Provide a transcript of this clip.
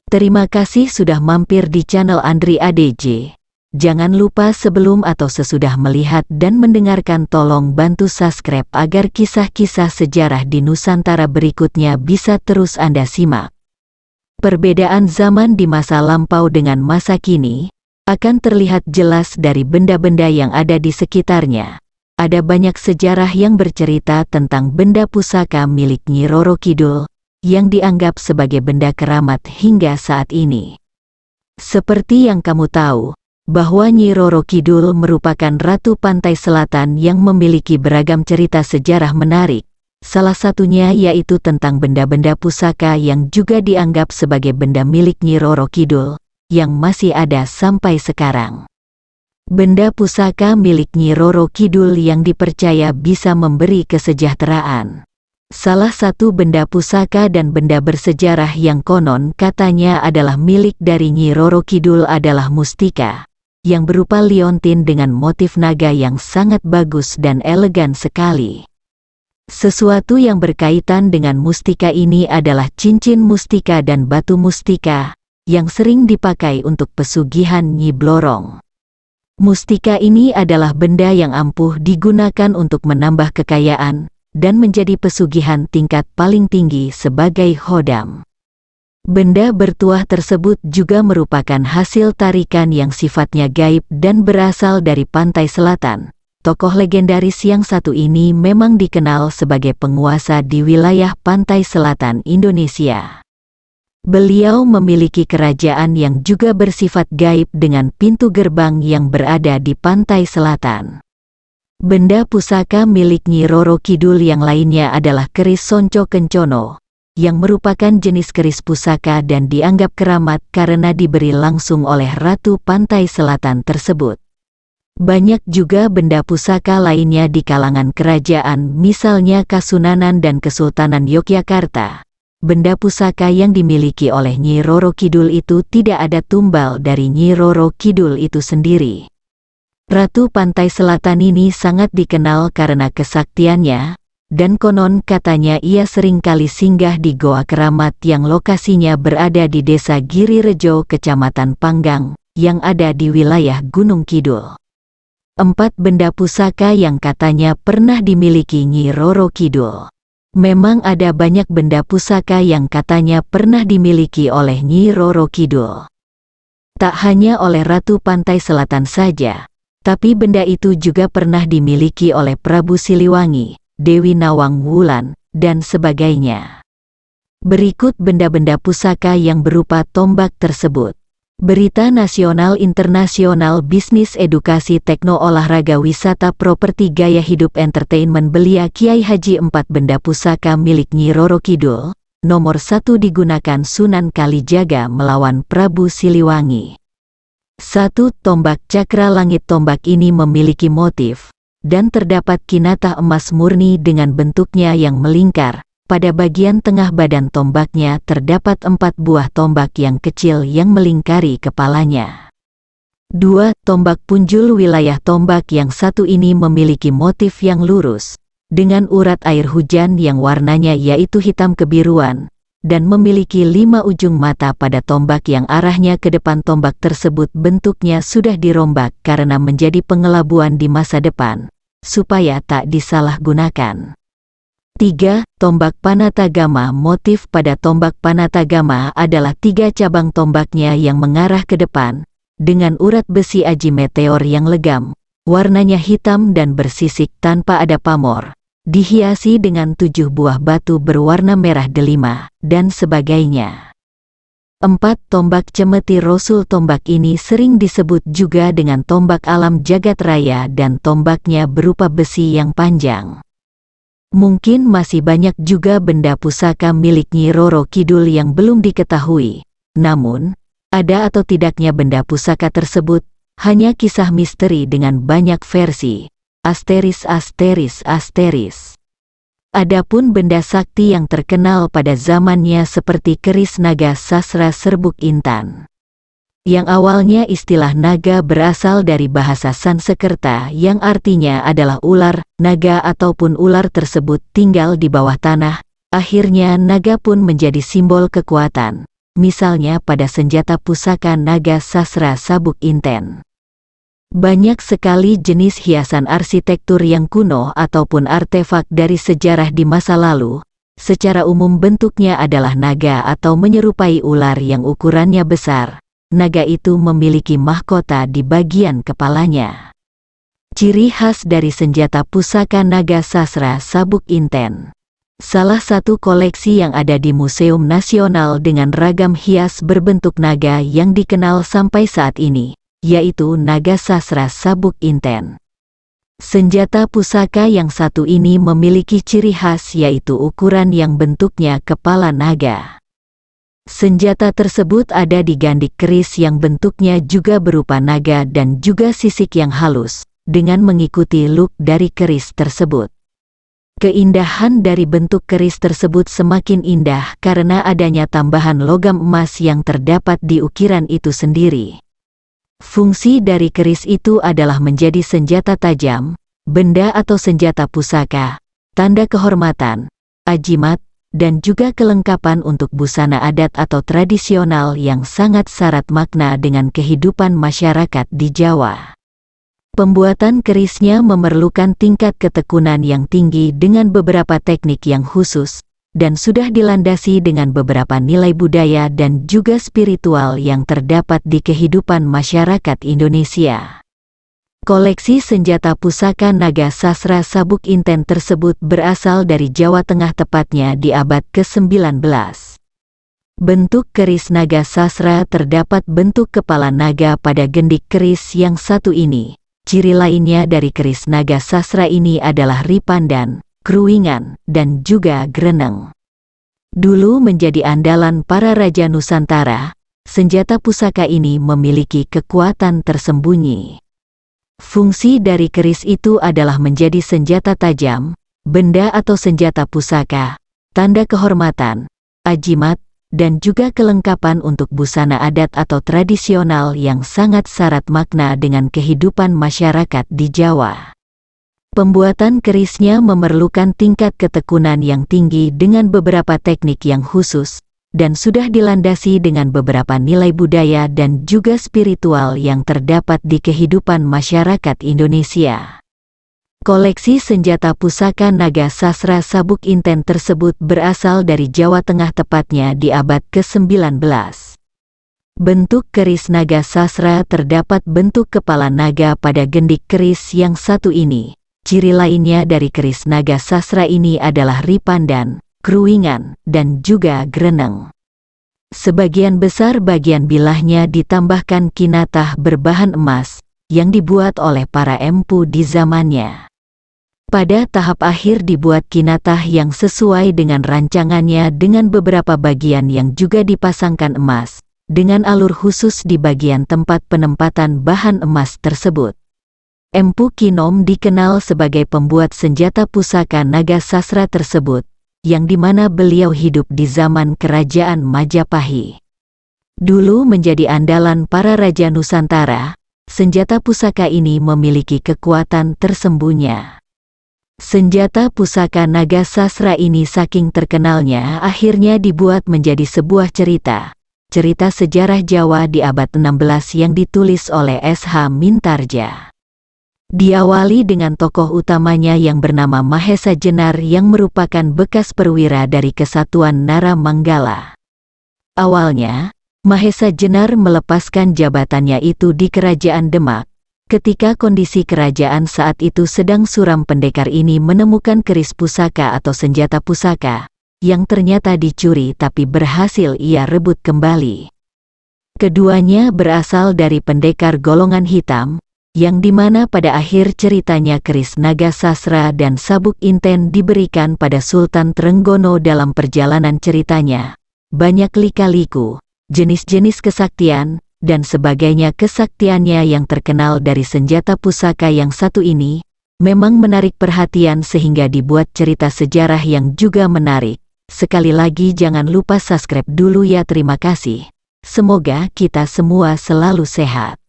Terima kasih sudah mampir di channel Andri ADJ. Jangan lupa sebelum atau sesudah melihat dan mendengarkan tolong bantu subscribe agar kisah-kisah sejarah di Nusantara berikutnya bisa terus Anda simak. Perbedaan zaman di masa lampau dengan masa kini akan terlihat jelas dari benda-benda yang ada di sekitarnya. Ada banyak sejarah yang bercerita tentang benda pusaka milik Nyi Roro Kidul yang dianggap sebagai benda keramat hingga saat ini. Seperti yang kamu tahu, bahwa Nyi Roro Kidul merupakan Ratu Pantai Selatan yang memiliki beragam cerita sejarah menarik. Salah satunya yaitu tentang benda-benda pusaka yang juga dianggap sebagai benda milik Nyi Roro Kidul, yang masih ada sampai sekarang. Benda pusaka milik Nyi Roro Kidul yang dipercaya bisa memberi kesejahteraan. Salah satu benda pusaka dan benda bersejarah yang konon katanya adalah milik dari Nyi Roro Kidul adalah mustika, yang berupa liontin dengan motif naga yang sangat bagus dan elegan sekali. Sesuatu yang berkaitan dengan mustika ini adalah cincin mustika dan batu mustika, yang sering dipakai untuk pesugihan Nyi Blorong. Mustika ini adalah benda yang ampuh digunakan untuk menambah kekayaan, dan menjadi pesugihan tingkat paling tinggi sebagai khodam. Benda bertuah tersebut juga merupakan hasil tarikan yang sifatnya gaib dan berasal dari pantai selatan. Tokoh legendaris yang satu ini memang dikenal sebagai penguasa di wilayah pantai selatan Indonesia. Beliau memiliki kerajaan yang juga bersifat gaib dengan pintu gerbang yang berada di pantai selatan. Benda pusaka milik Nyi Roro Kidul yang lainnya adalah keris Sonco Kencono, yang merupakan jenis keris pusaka dan dianggap keramat karena diberi langsung oleh Ratu Pantai Selatan tersebut. Banyak juga benda pusaka lainnya di kalangan kerajaan, misalnya Kasunanan dan Kesultanan Yogyakarta. Benda pusaka yang dimiliki oleh Nyi Roro Kidul itu tidak ada tumbal dari Nyi Roro Kidul itu sendiri. Ratu Pantai Selatan ini sangat dikenal karena kesaktiannya, dan konon katanya ia seringkali singgah di Goa Keramat yang lokasinya berada di Desa Giri Rejo, Kecamatan Panggang, yang ada di wilayah Gunung Kidul. 4 benda pusaka yang katanya pernah dimiliki Nyi Roro Kidul. Memang ada banyak benda pusaka yang katanya pernah dimiliki oleh Nyi Roro Kidul. Tak hanya oleh Ratu Pantai Selatan saja, tapi benda itu juga pernah dimiliki oleh Prabu Siliwangi, Dewi Nawang Wulan, dan sebagainya. Berikut benda-benda pusaka yang berupa tombak tersebut. Berita nasional internasional bisnis edukasi tekno olahraga wisata properti gaya hidup entertainment belia Kiai Haji 4 benda pusaka milik Nyi Roro Kidul. Nomor 1 digunakan Sunan Kalijaga melawan Prabu Siliwangi. 1. Tombak cakra langit. Tombak ini memiliki motif, dan terdapat kinatah emas murni dengan bentuknya yang melingkar. Pada bagian tengah badan tombaknya terdapat 4 buah tombak yang kecil yang melingkari kepalanya. 2. Tombak punjul. Wilayah tombak yang satu ini memiliki motif yang lurus, dengan urat air hujan yang warnanya yaitu hitam kebiruan, dan memiliki 5 ujung mata pada tombak yang arahnya ke depan. Tombak tersebut bentuknya sudah dirombak karena menjadi pengelabuan di masa depan, supaya tak disalahgunakan. 3. Tombak Panatagama. Motif pada tombak Panatagama adalah 3 cabang tombaknya yang mengarah ke depan, dengan urat besi aji meteor yang legam, warnanya hitam dan bersisik tanpa ada pamor, dihiasi dengan 7 buah batu berwarna merah delima, dan sebagainya. 4. Tombak Cemeti Rasul. Tombak ini sering disebut juga dengan tombak alam jagat raya dan tombaknya berupa besi yang panjang. Mungkin masih banyak juga benda pusaka milik Nyi Roro Kidul yang belum diketahui. Namun, ada atau tidaknya benda pusaka tersebut hanya kisah misteri dengan banyak versi. Asteris. Adapun benda sakti yang terkenal pada zamannya seperti keris naga Sasra Serbuk Intan. Yang awalnya istilah naga berasal dari bahasa Sansekerta yang artinya adalah ular. Naga ataupun ular tersebut tinggal di bawah tanah. Akhirnya naga pun menjadi simbol kekuatan, misalnya pada senjata pusaka naga sasra sabuk inten. Banyak sekali jenis hiasan arsitektur yang kuno ataupun artefak dari sejarah di masa lalu. Secara umum bentuknya adalah naga atau menyerupai ular yang ukurannya besar. Naga itu memiliki mahkota di bagian kepalanya. Ciri khas dari senjata pusaka naga sasra sabuk inten. Salah satu koleksi yang ada di Museum Nasional dengan ragam hias berbentuk naga yang dikenal sampai saat ini, yaitu naga sasra sabuk inten. Senjata pusaka yang satu ini memiliki ciri khas yaitu ukuran yang bentuknya kepala naga. Senjata tersebut ada di gandik keris yang bentuknya juga berupa naga dan juga sisik yang halus, dengan mengikuti look dari keris tersebut. Keindahan dari bentuk keris tersebut semakin indah karena adanya tambahan logam emas yang terdapat di ukiran itu sendiri. Fungsi dari keris itu adalah menjadi senjata tajam, benda atau senjata pusaka, tanda kehormatan, ajimat, dan juga kelengkapan untuk busana adat atau tradisional yang sangat syarat makna dengan kehidupan masyarakat di Jawa. Pembuatan kerisnya memerlukan tingkat ketekunan yang tinggi dengan beberapa teknik yang khusus, dan sudah dilandasi dengan beberapa nilai budaya dan juga spiritual yang terdapat di kehidupan masyarakat Indonesia. Koleksi senjata pusaka naga sasra sabuk inten tersebut berasal dari Jawa Tengah, tepatnya di abad ke-19. Bentuk keris naga sasra terdapat bentuk kepala naga pada gendik keris yang satu ini. Ciri lainnya dari keris naga sasra ini adalah ripandan, kruingan, dan juga greneng. Dulu menjadi andalan para raja Nusantara, senjata pusaka ini memiliki kekuatan tersembunyi. Fungsi dari keris itu adalah menjadi senjata tajam, benda atau senjata pusaka, tanda kehormatan, ajimat, dan juga kelengkapan untuk busana adat atau tradisional yang sangat syarat makna dengan kehidupan masyarakat di Jawa. Pembuatan kerisnya memerlukan tingkat ketekunan yang tinggi dengan beberapa teknik yang khusus, dan sudah dilandasi dengan beberapa nilai budaya dan juga spiritual yang terdapat di kehidupan masyarakat Indonesia. Koleksi senjata pusaka naga sasra sabuk inten tersebut berasal dari Jawa Tengah, tepatnya di abad ke-19. Bentuk keris naga sasra terdapat bentuk kepala naga pada gendik keris yang satu ini. Ciri lainnya dari keris naga sasra ini adalah ripandan, kruingan, dan juga greneng. Sebagian besar bagian bilahnya ditambahkan kinatah berbahan emas, yang dibuat oleh para empu di zamannya. Pada tahap akhir dibuat kinatah yang sesuai dengan rancangannya dengan beberapa bagian yang juga dipasangkan emas, dengan alur khusus di bagian tempat penempatan bahan emas tersebut. Empu Kinom dikenal sebagai pembuat senjata pusaka naga sasra tersebut, yang dimana beliau hidup di zaman Kerajaan Majapahit. Dulu menjadi andalan para raja Nusantara, senjata pusaka ini memiliki kekuatan tersembunyi. Senjata pusaka naga sasra ini saking terkenalnya akhirnya dibuat menjadi sebuah cerita sejarah Jawa di abad 16 yang ditulis oleh S.H. Mintarja. Diawali dengan tokoh utamanya yang bernama Mahesa Jenar yang merupakan bekas perwira dari Kesatuan Nara Manggala. Awalnya, Mahesa Jenar melepaskan jabatannya itu di Kerajaan Demak. Ketika kondisi kerajaan saat itu sedang suram, pendekar ini menemukan keris pusaka atau senjata pusaka, yang ternyata dicuri tapi berhasil ia rebut kembali. Keduanya berasal dari pendekar golongan hitam, yang dimana pada akhir ceritanya keris naga sasra dan sabuk inten diberikan pada Sultan Trenggono. Dalam perjalanan ceritanya, banyak lika-liku, jenis-jenis kesaktian, dan sebagainya. Kesaktiannya yang terkenal dari senjata pusaka yang satu ini, memang menarik perhatian sehingga dibuat cerita sejarah yang juga menarik. Sekali lagi jangan lupa subscribe dulu ya, terima kasih. Semoga kita semua selalu sehat.